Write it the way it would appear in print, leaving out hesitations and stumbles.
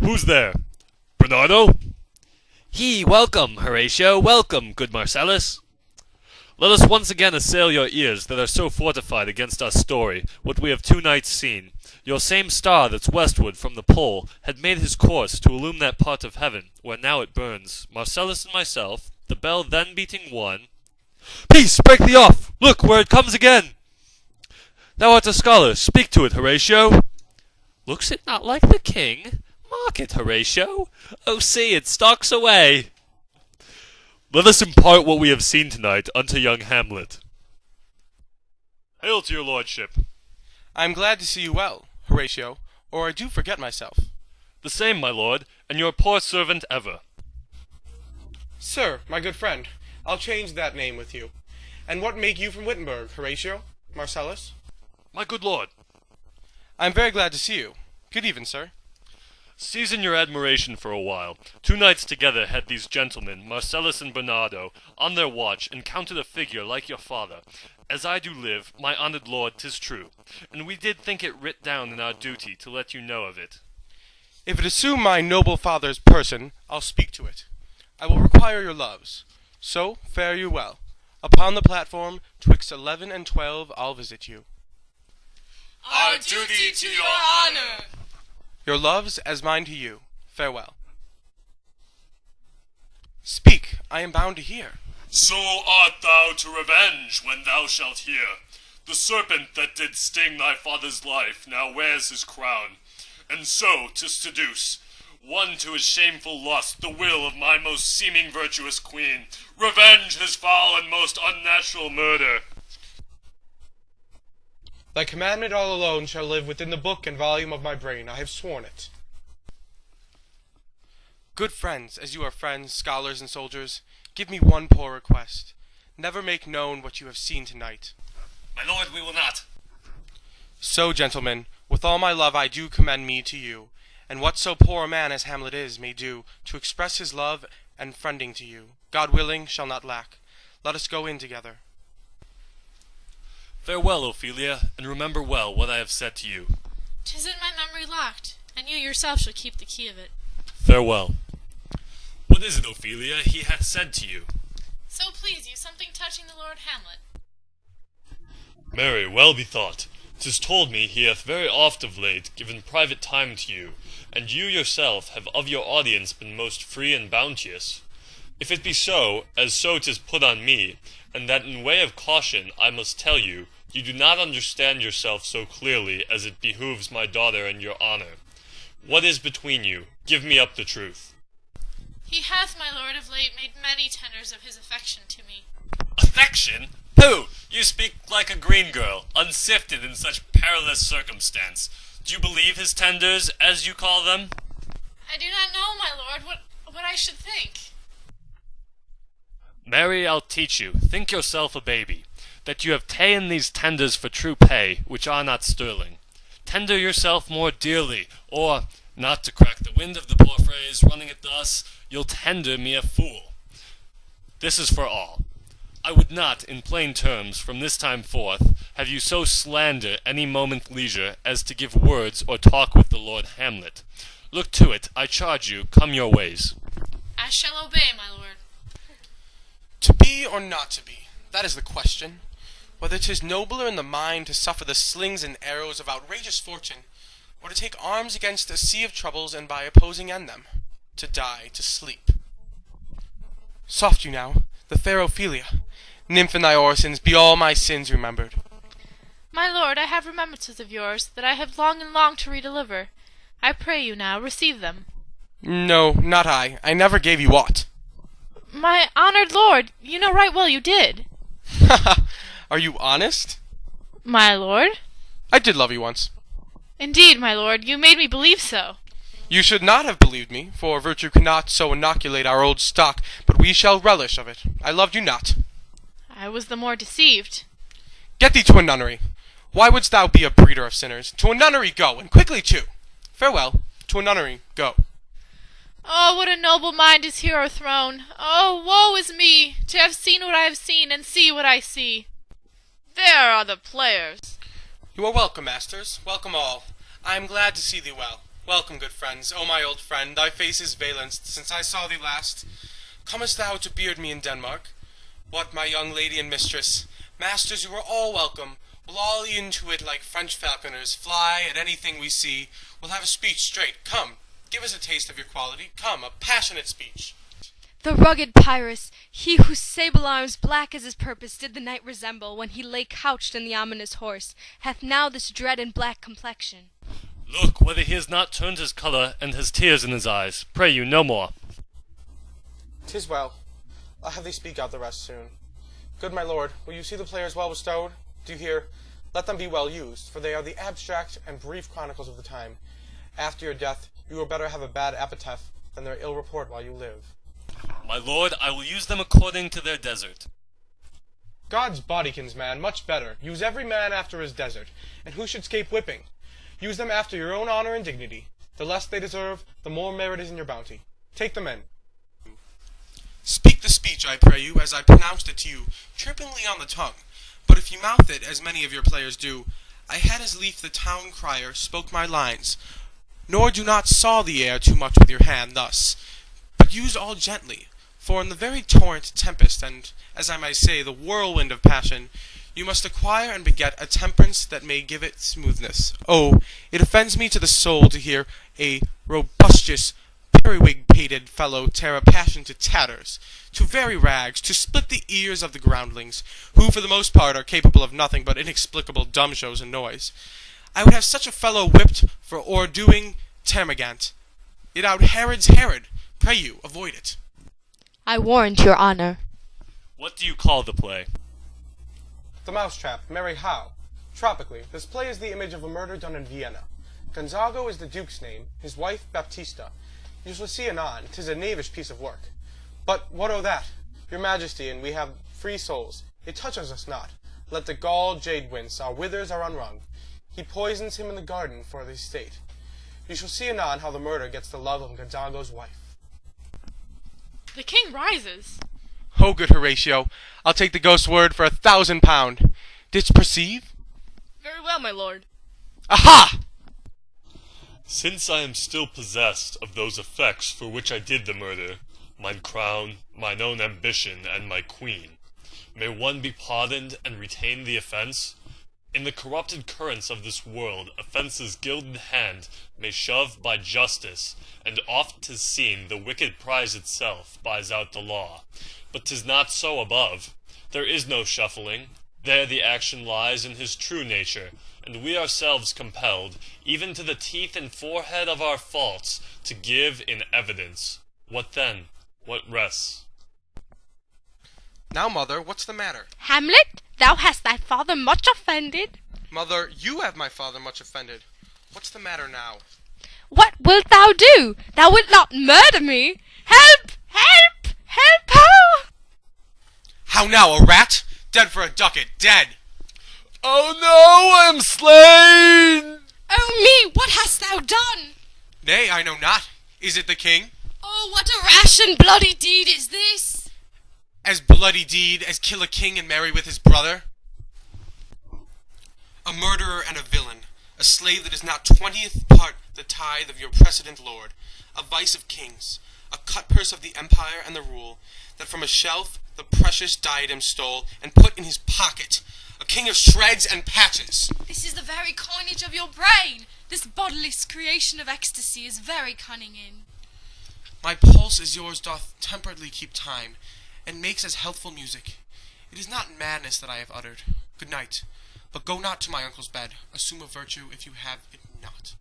Who's there? Bernardo? Welcome, Horatio, welcome, good Marcellus. Let us once again assail your ears that are so fortified against our story, what we have 2 nights seen. Your same star that's westward from the pole had made his course to illume that part of heaven, where now it burns. Marcellus and myself, the bell then beating 1. Peace! Break thee off! Look, where it comes again! Thou art a scholar, speak to it, Horatio. Looks it not like the king? Mark it, Horatio. Oh, see, it stalks away. Let us impart what we have seen tonight unto young Hamlet. Hail to your lordship. I am glad to see you well, Horatio, or I do forget myself. The same, my lord, and your poor servant ever. Sir, my good friend, I'll change that name with you. And what make you from Wittenberg, Horatio? Marcellus? My good lord. I am very glad to see you. Good even, sir. Season your admiration for a while. 2 nights together had these gentlemen, Marcellus and Bernardo, on their watch, and counted a figure like your father. As I do live, my honoured lord, 'tis true, and we did think it writ down in our duty to let you know of it. If it assume my noble father's person, I'll speak to it. I will require your loves. So, fare you well. Upon the platform, 'twixt 11 and 12, I'll visit you. Our duty to your honor. Your loves as mine to you. Farewell. Speak, I am bound to hear. So art thou to revenge when thou shalt hear. The serpent that did sting thy father's life now wears his crown, and so to seduce, won to his shameful lust, the will of my most seeming virtuous queen, revenge his foul and most unnatural murder. Thy commandment all alone shall live within the book and volume of my brain. I have sworn it. Good friends, as you are friends, scholars and soldiers, give me one poor request. Never make known what you have seen tonight. My lord, we will not. So, gentlemen, with all my love I do commend me to you, and what so poor a man as Hamlet is may do, to express his love and friending to you, God willing, shall not lack. Let us go in together. Farewell, Ophelia, and remember well what I have said to you. 'Tis in my memory locked, and you yourself shall keep the key of it. Farewell. What is it, Ophelia, he hath said to you? So please you, something touching the Lord Hamlet. Marry, well bethought. 'Tis told me he hath very oft of late given private time to you, and you yourself have of your audience been most free and bounteous. If it be so, as so 'tis put on me, and that in way of caution I must tell you, you do not understand yourself so clearly as it behooves my daughter and your honor. What is between you? Give me up the truth. He hath, my lord, of late made many tenders of his affection to me. Affection? Pooh! You speak like a green girl, unsifted in such perilous circumstance. Do you believe his tenders, as you call them? I do not know, my lord, what I should think. Marry, I'll teach you. Think yourself a baby, that you have ta'en these tenders for true pay, which are not sterling. Tender yourself more dearly, or, not to crack the wind of the poor phrase, running it thus, you'll tender me a fool. This is for all. I would not, in plain terms, from this time forth, have you so slander any moment leisure as to give words or talk with the Lord Hamlet. Look to it, I charge you, come your ways. I shall obey, my lord. To be or not to be, that is the question. Whether 'tis nobler in the mind to suffer the slings and arrows of outrageous fortune, or to take arms against a sea of troubles and by opposing end them, to die, to sleep. Soft you now, the fair Ophelia. Nymph in thy orisons, be all my sins remembered. My lord, I have remembrances of yours, that I have long and long to redeliver. I pray you now, receive them. No, not I. I never gave you aught. My honoured lord, you know right well you did. Are you honest? My lord? I did love you once. Indeed, my lord, you made me believe so. You should not have believed me, for virtue cannot so inoculate our old stock, but we shall relish of it. I loved you not. I was the more deceived. Get thee to a nunnery. Why wouldst thou be a breeder of sinners? To a nunnery go, and quickly too. Farewell. To a nunnery go. Oh, what a noble mind is here o'erthrown! Oh, woe is me, to have seen what I have seen, and see what I see! There are the players. You are welcome, masters, welcome all. I am glad to see thee well. Welcome, good friends. O my old friend, thy face is valenced since I saw thee last. Comest thou to beard me in Denmark? What, my young lady and mistress? Masters, you are all welcome. We'll all into it like French falconers, fly at anything we see. We'll have a speech straight. Come, give us a taste of your quality. Come, a passionate speech. The rugged Pyrrhus, he whose sable arms black as his purpose did the knight resemble when he lay couched in the ominous horse, hath now this dread and black complexion. Look whether he has not turned his colour and has tears in his eyes. Pray you, no more. 'Tis well. I'll have thee speak out the rest soon. Good my lord, will you see the players well bestowed? Do you hear? Let them be well used, for they are the abstract and brief chronicles of the time. After your death, you were better have a bad epitaph than their ill report while you live. My lord, I will use them according to their desert. God's bodykins, man, much better. Use every man after his desert, and who should scape whipping? Use them after your own honor and dignity. The less they deserve, the more merit is in your bounty. Take them in. Speak the speech, I pray you, as I pronounced it to you, trippingly on the tongue. But if you mouth it, as many of your players do, I had as lief the town crier spoke my lines. Nor do not saw the air too much with your hand thus, but use all gently, for in the very torrent, tempest, and, as I might say, the whirlwind of passion, you must acquire and beget a temperance that may give it smoothness. Oh, it offends me to the soul to hear a robustious, periwig-pated fellow tear a passion to tatters, to very rags, to split the ears of the groundlings, who for the most part are capable of nothing but inexplicable dumb shows and noise. I would have such a fellow whipped for o'erdoing termagant. It out Herod's Herod. Pray you, avoid it. I warrant your honor. What do you call the play? The Mousetrap, Mary How. Tropically, this play is the image of a murder done in Vienna. Gonzago is the duke's name, his wife Baptista. You shall see anon, 'tis a knavish piece of work. But what o' that? Your majesty and we have free souls. It touches us not. Let the gall jade wince, our withers are unwrung. He poisons him in the garden for the state. You shall see anon how the murder gets the love of Gonzago's wife. The king rises. Oh, good Horatio, I'll take the ghost's word for £1,000. Didst perceive? Very well, my lord. Aha! Since I am still possessed of those effects for which I did the murder, mine crown, mine own ambition, and my queen, may one be pardoned and retain the offence? In the corrupted currents of this world, offence's gilded hand may shove by justice, and oft 'tis seen the wicked prize itself buys out the law. But 'tis not so above. There is no shuffling. There the action lies in his true nature, and we ourselves compelled, even to the teeth and forehead of our faults, to give in evidence. What then? What rests? Now, mother, what's the matter? Hamlet, thou hast thy father much offended. Mother, you have my father much offended. What's the matter now? What wilt thou do? Thou wilt not murder me? Help! Help! Help! Oh! How now, a rat? Dead for a ducat, dead! Oh no, I am slain! Oh me, what hast thou done? Nay, I know not. Is it the king? Oh, what a rash and bloody deed is this! As bloody deed as kill a king and marry with his brother? A murderer and a villain, a slave that is not 20th part the tithe of your precedent lord, a vice of kings, a cutpurse of the empire and the rule, that from a shelf the precious diadem stole and put in his pocket, a king of shreds and patches. This is the very coinage of your brain. This bodiless creation of ecstasy is very cunning in. My pulse as yours doth temperately keep time, and makes as healthful music. It is not madness that I have uttered. Good night. But go not to my uncle's bed. Assume a virtue if you have it not.